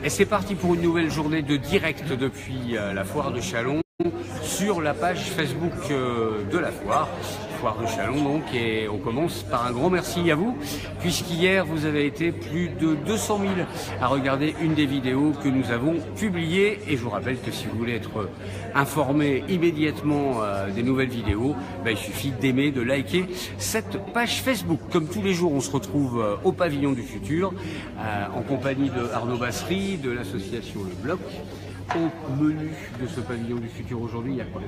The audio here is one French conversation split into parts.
Et c'est parti pour une nouvelle journée de direct depuis la foire de Châlons sur la page Facebook de la foire de Châlons donc, et on commence par un grand merci à vous puisqu'hier vous avez été plus de 200 000 à regarder une des vidéos que nous avons publiées, et je vous rappelle que si vous voulez être informé immédiatement des nouvelles vidéos, il suffit d'aimer, de liker cette page Facebook. Comme tous les jours, on se retrouve au Pavillon du Futur en compagnie de Arnaud Bassery de l'association Le Bloc. Au menu de ce Pavillon du Futur aujourd'hui, il y a quoi?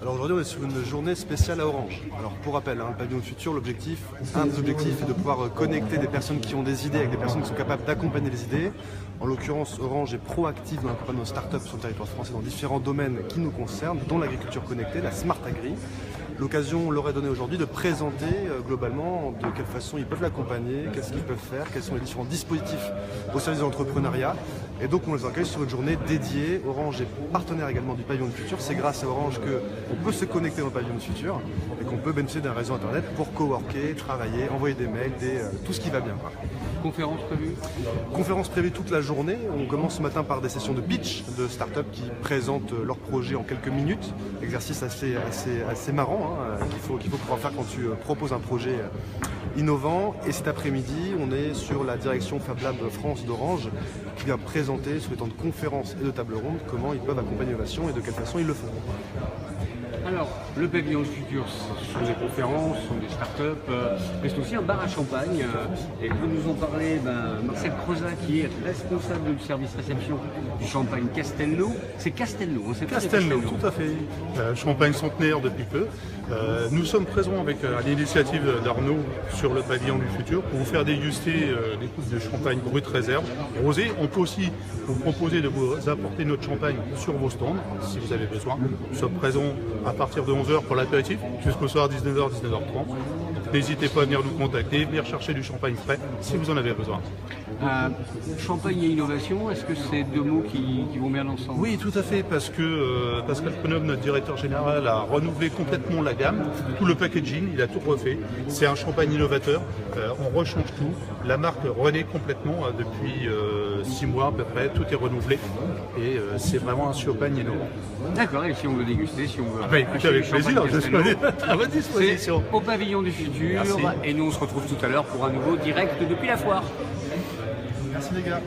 Alors aujourd'hui on est sur une journée spéciale à Orange. Alors pour rappel, le Pavillon du Futur, un des objectifs est de pouvoir connecter des personnes qui ont des idées avec des personnes qui sont capables d'accompagner les idées. En l'occurrence, Orange est proactive dans l'accompagnement de start-up sur le territoire français dans différents domaines qui nous concernent, dont l'agriculture connectée, la Smart Agri. L'occasion leur est donnée aujourd'hui de présenter globalement de quelle façon ils peuvent l'accompagner, qu'est-ce qu'ils peuvent faire, quels sont les différents dispositifs au service de l'entrepreneuriat. Et donc on les accueille sur une journée dédiée. Orange est partenaire également du Pavillon du Futur. C'est grâce à Orange qu'on peut se connecter dans le Pavillon du Futur et qu'on peut bénéficier d'un réseau internet pour coworker, travailler, envoyer des mails, tout ce qui va bien. Conférence prévue? Conférence prévue toute la journée. On commence ce matin par des sessions de pitch de start-up qui présentent leur projet en quelques minutes. Exercice assez marrant qu'il faut pouvoir faire quand tu proposes un projet innovant. Et cet après-midi, on est sur la direction Fab Lab France d'Orange qui vient présenter sur les temps de conférences et de table ronde comment ils peuvent accompagner l'innovation et de quelle façon ils le font. Alors, le Pavillon du Futur, ce sont des conférences, ce sont des startups, mais c'est aussi un bar à champagne. Et pour nous en parler, Marcel Crozat, qui est responsable du service réception du champagne Castelnau. C'est Castelnau, on sait pas. Castelnau, tout à fait. Champagne centenaire depuis peu. Nous sommes présents avec l'initiative d'Arnaud sur le Pavillon du Futur pour vous faire déguster des coupes de champagne brut réserve rosé. On peut aussi vous proposer de vous apporter notre champagne sur vos stands si vous avez besoin. Nous sommes présents à partir de 11h pour l'apéritif jusqu'au soir 19h, 19h30. N'hésitez pas à venir nous contacter, venir chercher du champagne frais si vous en avez besoin. Champagne et innovation, est-ce que c'est deux mots qui vont bien ensemble? Oui, tout à fait, parce que Pascal Prenov, notre directeur général, a renouvelé complètement la gamme, tout le packaging, il a tout refait. C'est un champagne innovateur, on rechange tout. La marque renaît complètement depuis 6 mois à peu près, tout est renouvelé et c'est vraiment un champagne innovant. D'accord, et si on veut déguster, si on veut... écoutez, avec plaisir, je suis à votre disposition. Au Pavillon du Futur. Merci. Et nous on se retrouve tout à l'heure pour un nouveau direct depuis la foire. Merci les gars.